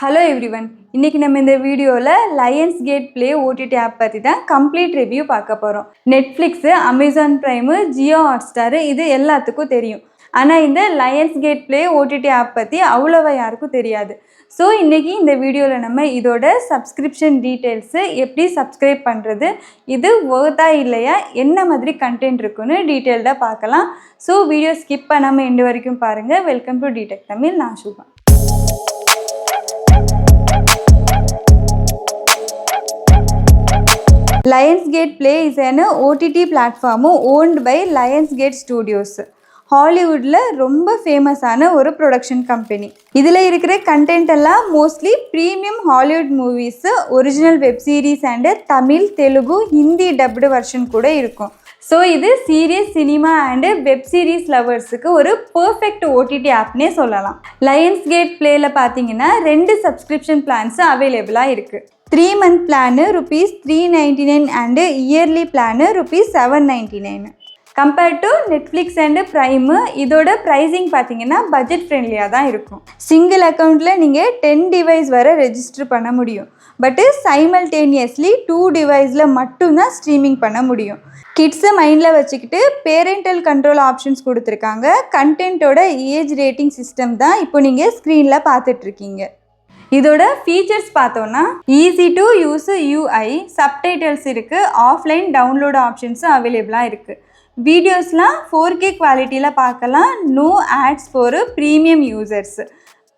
Hello everyone. இன்னைக்கு நம்ம இந்த வீடியோல Lionsgate Play OTT app பத்தி தான் கம்ப்ளீட் ரிவ்யூ பார்க்க போறோம். Netflix, Amazon Prime, Jio Hotstar இது எல்லாத்துக்கும் தெரியும். ஆனா இந்த Lionsgate Play OTT app பத்தி அவ்வளவா யாருக்கும் தெரியாது. ஸோ இன்னைக்கு இந்த வீடியோல நம்ம இதோட சப்ஸ்கிரிப்ஷன் டீடைல்ஸ் எப்படி சப்ஸ்கிரைப் பண்றது, இது வர்த்தா இல்லையா, என்ன மாதிரி கண்டென்ட் இருக்குன்னு டீடைல்டா பார்க்கலாம். ஸோ வீடியோ ஸ்கிப் பண்ணாம எண்டு வரைக்கும் பாருங்க. வெல்கம் டு டிடெக் தமிழ். நான் Subha. Lionsgate Play is an OTT platform owned by Lionsgate Studios. ஹாலிவுட்ல ரொம்ப ஃபேமஸான ஒரு ப்ரொடக்ஷன் கம்பெனி. இதில் இருக்கிற கண்டென்ட் எல்லாம் mostly premium Hollywood movies, original web series and Tamil, Telugu, Hindi dubbed version கூட இருக்கும். ஸோ இது serious, cinema and web series லவர்ஸுக்கு ஒரு பர்ஃபெக்ட் ஓடிடி ஆப்னே சொல்லலாம். Lionsgate Playல பார்த்தீங்கன்னா 2 சப்ஸ்கிரிப்ஷன் பிளான்ஸ் அவைலபிளாக இருக்குது. 3 month plan rupees 399 and yearly plan rupees 799. Compared to Netflix and Prime, இதோட pricing பார்த்தீங்கன்னா பட்ஜெட் ஃப்ரெண்ட்லியாக தான் இருக்கும். சிங்கிள் அக்கௌண்ட்டில் நீங்கள் 10 டிவைஸ் வரை ரெஜிஸ்டர் பண்ண முடியும். பட்டு சைமல்டேனியஸ்லி 2 டிவைஸில் மட்டும்தான் ஸ்ட்ரீமிங் பண்ண முடியும். கிட்ஸை மைண்டில் வச்சுக்கிட்டு பேரண்டல் கண்ட்ரோல் ஆப்ஷன்ஸ் கொடுத்துருக்காங்க. கண்டென்ட்டோட ஏஜ் ரேட்டிங் சிஸ்டம் தான் இப்போ நீங்கள் ஸ்க்ரீனில் பார்த்துட்ருக்கீங்க. இதோட ஃபீச்சர்ஸ் பார்த்தோன்னா easy to use UI, subtitles இருக்குது, ஆஃப்லைன் டவுன்லோட் ஆப்ஷன்ஸும் அவைலபிளாக இருக்குது. வீடியோஸ்லாம் 4K குவாலிட்டியில் பார்க்கலாம். No ads for premium users.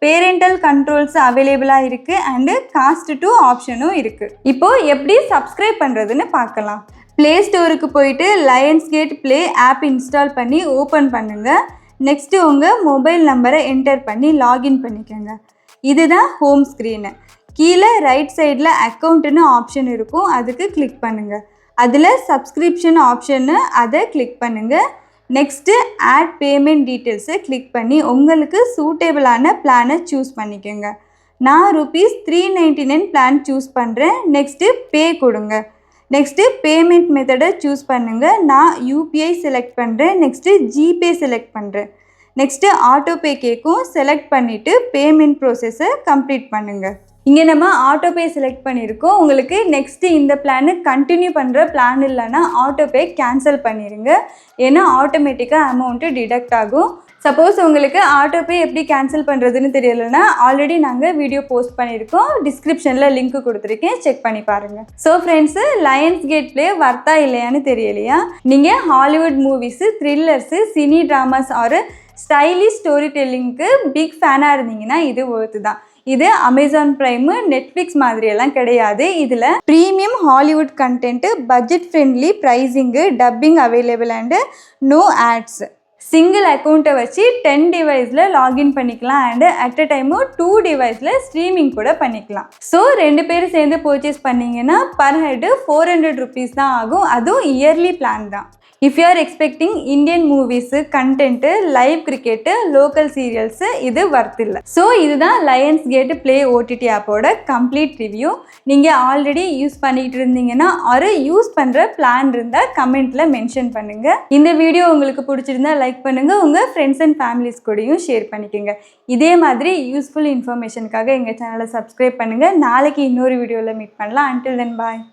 Parental controls அவைலபிளாக இருக்குது அண்டு காஸ்ட் டு ஆப்ஷனும் இருக்குது. இப்போது எப்படி சப்ஸ்கிரைப் பண்ணுறதுன்னு பார்க்கலாம். ப்ளே ஸ்டோருக்கு போயிட்டு Lionsgate Play ஆப் இன்ஸ்டால் பண்ணி ஓப்பன் பண்ணுங்கள். நெக்ஸ்ட்டு உங்கள் மொபைல் நம்பரை என்டர் பண்ணி லாகின் பண்ணிக்கோங்க. இதுதான் ஹோம் ஸ்க்ரீனு. கீழே ரைட் சைடில் அக்கௌண்ட்டுன்னு ஆப்ஷன் இருக்கும், அதுக்கு கிளிக் பண்ணுங்கள். அதில் சப்ஸ்கிரிப்ஷன் ஆப்ஷன்னு அதை கிளிக் பண்ணுங்கள். நெக்ஸ்ட்டு ஆட் பேமெண்ட் டீட்டெயில்ஸை கிளிக் பண்ணி உங்களுக்கு சூட்டேபிளான பிளானை சூஸ் பண்ணிக்கோங்க. நான் rupees 399 பிளான் சூஸ் பண்ணுறேன். நெக்ஸ்ட்டு பே கொடுங்க. நெக்ஸ்ட்டு பேமெண்ட் மெத்தடை சூஸ் பண்ணுங்கள். நான் UPI செலக்ட் பண்ணுறேன். நெக்ஸ்ட்டு ஜிபே செலக்ட் பண்ணுறேன். நெக்ஸ்ட்டு ஆட்டோபே கேட்கும், செலக்ட் பண்ணிவிட்டு பேமெண்ட் ப்ரோசஸை கம்ப்ளீட் பண்ணுங்கள். இங்கே நம்ம ஆட்டோபே செலக்ட் பண்ணியிருக்கோம். உங்களுக்கு நெக்ஸ்ட்டு இந்த பிளானு கண்டினியூ பண்ணுற பிளான் இல்லைன்னா ஆட்டோபே கேன்சல் பண்ணிடுங்க. ஏன்னா ஆட்டோமேட்டிக்காக அமௌண்ட்டு டிடக்ட் ஆகும். சப்போஸ் உங்களுக்கு ஆட்டோபே எப்படி கேன்சல் பண்ணுறதுன்னு தெரியலைன்னா ஆல்ரெடி நாங்கள் வீடியோ போஸ்ட் பண்ணியிருக்கோம். டிஸ்கிரிப்ஷனில் லிங்க் கொடுத்துருக்கேன், செக் பண்ணி பாருங்கள். ஸோ ஃப்ரெண்ட்ஸு, Lionsgate Play வர்த்தா இல்லையான்னு தெரியலையா? நீங்கள் Hollywood movies, thrillers, cine dramas or stylish story டெல்லிங்க்கு பிக் ஃபேனாக இருந்தீங்கன்னா இது ஒர்த்து தான். இது அமேசான் பிரைமு, நெட்ஃப்ளிக்ஸ் மாதிரியெல்லாம் கிடையாது. இதில் premium Hollywood content, budget friendly pricing, dubbing available and no ads. Single அக்கௌண்ட்டை வச்சு 10 டிவைஸில் லாகின் பண்ணிக்கலாம் அண்டு அட் அ டைமு 2 டிவைஸில் ஸ்ட்ரீமிங் கூட பண்ணிக்கலாம். ஸோ 2 பேர் சேர்ந்து பர்ச்சேஸ் பண்ணிங்கன்னா பர் ஹெட்டு 400 rupees தான் ஆகும். அதுவும் இயர்லி பிளான் தான். If you are expecting Indian movies, content, live cricket, local cereals, இது வர்த் இல்லை. ஸோ இதுதான் Lionsgate Play OTT ஆப்போட கம்ப்ளீட் ரிவ்யூ. நீங்கள் ஆல்ரெடி யூஸ் பண்ணிகிட்டு இருந்தீங்கன்னா ஒரு யூஸ் பண்ணுற பிளான் இருந்தால் கமெண்ட்டில் மென்ஷன் பண்ணுங்கள். இந்த வீடியோ உங்களுக்கு பிடிச்சிருந்தா லைக் பண்ணுங்கள். உங்கள் ஃப்ரெண்ட்ஸ் அண்ட் ஃபேமிலிஸ் கூடயும் ஷேர் பண்ணிக்கோங்க. இதே மாதிரி யூஸ்ஃபுல் இன்ஃபர்மேஷனுக்காக எங்கள் சேனலை சப்ஸ்கிரைப் பண்ணுங்கள். நாளைக்கு இன்னொரு வீடியோவில் மீட் பண்ணலாம். அன்டில் தென் பாய்.